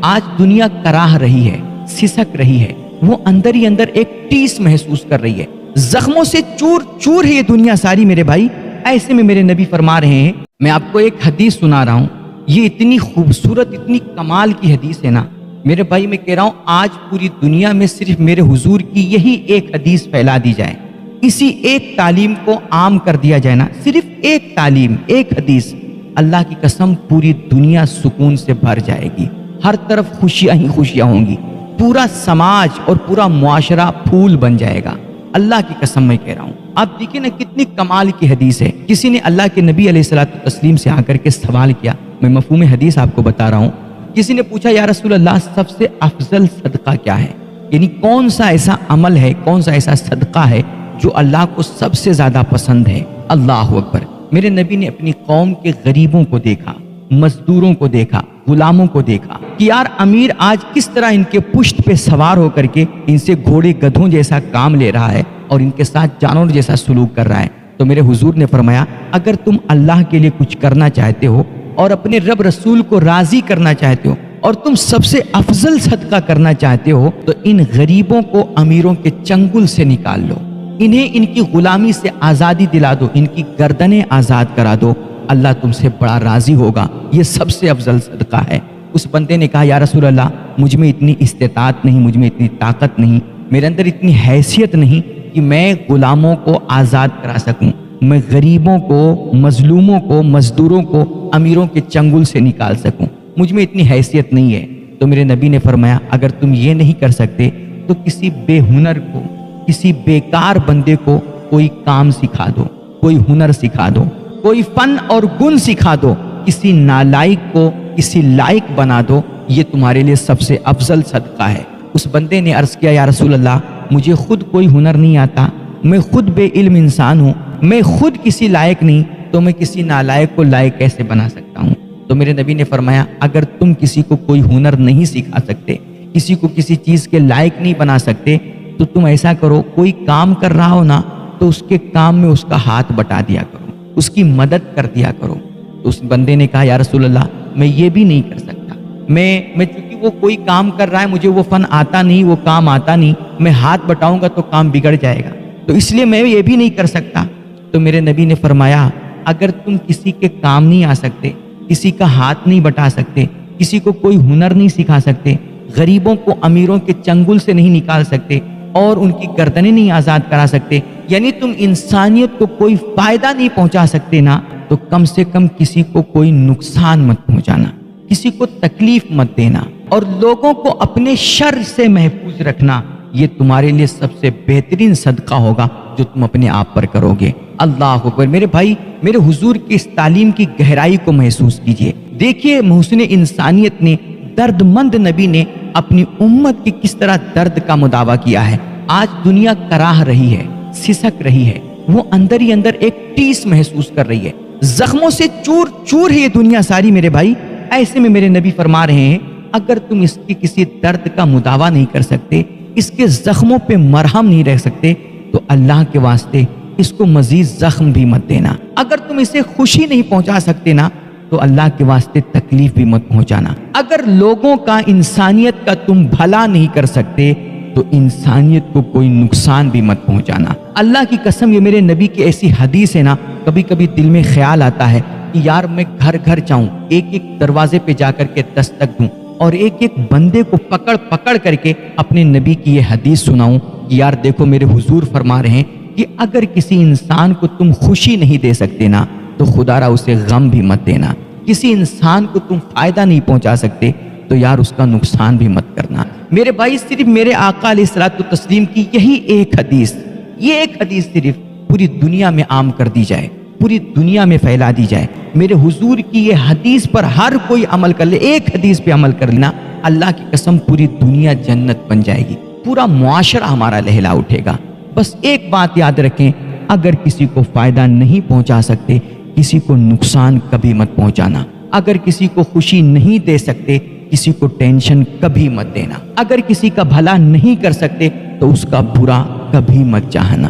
آج دنیا کراہ رہی ہے، سسک رہی ہے، وہ اندر ہی اندر ایک ٹیس محسوس کر رہی ہے، زخموں سے چور چور ہے یہ دنیا ساری میرے بھائی۔ ایسے میں میرے نبی فرما رہے ہیں، میں آپ کو ایک حدیث سنا رہا ہوں، یہ اتنی خوبصورت اتنی کمال کی حدیث ہے نا میرے بھائی، میں کہہ رہا ہوں آج پوری دنیا میں صرف میرے حضور کی یہی ایک حدیث پھیلا دی جائے، اسی ایک تعلیم کو عام کر دیا جائے نا، صرف ایک تعلیم ایک حدیث، اللہ کی قسم پوری دنیا سکون سے بھر جائے گی، ہر طرف خوشیاں ہی خوشیاں ہوں گی، پورا سماج اور پورا معاشرہ پھول بن جائے گا، اللہ کی قسم میں کہہ رہا ہوں۔ آپ دیکھیں نا کتنی کمال کی حدیث ہے۔ کسی نے اللہ کے نبی علیہ الصلوۃ والتسلیم سے آ کر کے سوال کیا، میں مفہوم حدیث آپ کو بتا رہا ہوں۔ کسی نے پوچھا یا رسول اللہ سب سے افضل صدقہ کیا ہے، یعنی کون سا ایسا عمل ہے، کون سا ایسا صدقہ ہے جو اللہ کو سب سے زیادہ پسند ہے؟ اللہ اکبر۔ میرے نبی نے اپنی قوم کے غریبوں کو دیکھا، مزدوروں کو دیکھا، غلاموں کو دیکھا کہ یار امیر آج کس طرح ان کے پشت پہ سوار ہو کر کے ان سے گھوڑے گدھوں جیسا کام لے رہا ہے اور ان کے ساتھ جانور جیسا سلوک کر رہا ہے۔ تو میرے حضور نے فرمایا اگر تم اللہ کے لیے کچھ کرنا چاہتے ہو اور اپنے رب رسول کو راضی کرنا چاہتے ہو اور تم سب سے افضل صدقہ کرنا چاہتے ہو تو ان غریبوں کو امیروں کے چنگل سے نکال لو، انہیں ان کی غلامی سے آزادی دلا دو، ان کی گردنیں آزاد کرا دو، اللہ تم سے بڑا راضی ہوگا، یہ سب سے افضل صدقہ ہے۔ اس بندے نے کہا یا رسول اللہ مجھ میں اتنی استطاعت نہیں، مجھ میں اتنی طاقت نہیں، میرے اندر اتنی حیثیت نہیں کہ میں غلاموں کو آزاد کرا سکوں، میں غریبوں کو، مظلوموں کو، مزدوروں کو امیروں کے چنگل سے نکال سکوں، مجھ میں اتنی حیثیت نہیں ہے۔ تو میرے نبی نے فرمایا اگر تم یہ نہیں کر سکتے تو کسی بے ہنر کو، کسی بیکار بندے کو کوئی کام سکھا دو، کوئی ہنر سکھا دو، کوئی فن اور گن سکھا دو، کسی نالائق کو کسی لائق بنا دو، یہ تمہارے لیے سب سے افضل صدقہ ہے۔ اس بندے نے عرض کیا یا رسول اللہ مجھے خود کوئی ہنر نہیں آتا، میں خود بے علم انسان ہوں، میں خود کسی لائق نہیں، تو میں کسی نالائق کو لائق کیسے بنا سکتا ہوں؟ تو میرے نبی نے فرمایا اگر تم کسی کو کوئی ہنر نہیں سکھا سکتے، کسی کو کسی چیز کے لائق نہیں بنا سکتے، تو تم ایسا کرو کوئی کام کر رہا ہو نا تو اس کے کام میں اس کا ہاتھ بٹا دیا کرو، اس کی مدد کر دیا کرو۔ تو اس بندے نے کہا یا رسول اللہ میں یہ بھی نہیں کر سکتا، میں چونکہ وہ کوئی کام کر رہا ہے مجھے وہ فن آتا نہیں، وہ کام آتا نہیں، میں ہاتھ بٹاؤں گا تو کام بگڑ جائے گا، تو اس لیے میں یہ بھی نہیں کر سکتا۔ تو میرے نبی نے فرمایا اگر تم کسی کے کام نہیں آ سکتے، کسی کا ہاتھ نہیں بٹا سکتے، کسی کو کوئی ہنر نہیں سکھا سکتے، غریبوں کو امیروں کے چنگل سے نہیں نکال سکتے اور ان کی گردنیں نہیں آزاد کرا سکتے، یعنی تم انسانیت کو کوئی فائدہ نہیں پہنچا سکتے نا، تو کم سے کم کسی کو کوئی نقصان مت پہنچانا، کسی کو تکلیف مت دینا اور لوگوں کو اپنے شر سے محفوظ رکھنا، یہ تمہارے لیے سب سے بہترین صدقہ ہوگا جو تم اپنے آپ پر کرو گے۔ اللہ اکبر۔ میرے بھائی میرے حضور کی اس تعلیم کی گہرائی کو محسوس کیجئے، دیکھیے محسن انسانیت نے، درد مند نبی نے اپنی امت کی کس طرح درد کا مداوع کیا ہے۔ آج دنیا کراہ رہی ہے، سسک رہی ہے، وہ اندر ہی اندر ایک ٹیس محسوس کر رہی ہے، زخموں سے چور چور ہے یہ دنیا ساری میرے بھائی۔ ایسے میں میرے نبی فرما رہے ہیں اگر تم اس کی کسی درد کا مداوع نہیں کر سکتے، اس کے زخموں پہ مرہم نہیں رہ سکتے، تو اللہ کے واسطے اس کو مزید زخم بھی مت دینا۔ اگر تم اسے خوشی نہیں پہنچا سکتے نا تو اللہ کے واسطے تکلیف بھی مت پہنچانا۔ اگر لوگوں کا، انسانیت کا تم بھلا نہیں کر سکتے تو انسانیت کو کوئی نقصان بھی مت پہنچانا۔ اللہ کی قسم یہ میرے نبی کی ایسی حدیث ہے نا، کبھی کبھی دل میں خیال آتا ہے کہ یار میں گھر گھر جاؤں، ایک ایک دروازے پہ جا کر کے دستک دوں اور ایک ایک بندے کو پکڑ پکڑ کر کے اپنے نبی کی یہ حدیث سناؤں کہ یار دیکھو میرے حضور فرما رہے ہیں کہ اگر کسی انسان کو تم خوشی نہیں دے سکتے نا تو خدا را اسے غم بھی مت دینا، کسی انسان کو تم فائدہ نہیں پہنچا سکتے تو یار اس کا نقصان بھی مت کرنا۔ میرے بھائی صرف میرے آقا علیہ الصلوۃ والتسلیم کی یہی ایک حدیث، یہ ایک حدیث صرف پوری دنیا میں عام کر دی جائے، پوری دنیا میں پھیلا دی جائے، میرے حضور کی یہ حدیث پر ہر کوئی عمل کر لے، ایک حدیث پہ عمل کر لینا، اللہ کی قسم پوری دنیا جنت بن جائے گی، پورا معاشرہ ہمارا لہلا اٹھے گا۔ بس ایک بات یاد رکھیں، اگر کسی کو فائدہ نہیں پہنچا سکتے، کسی کو نقصان کبھی مت پہنچانا، اگر کسی کو خوشی نہیں دے سکتے، کسی کو ٹینشن کبھی مت دینا، اگر کسی کا بھلا نہیں کر سکتے تو اس کا برا کبھی مت چاہنا۔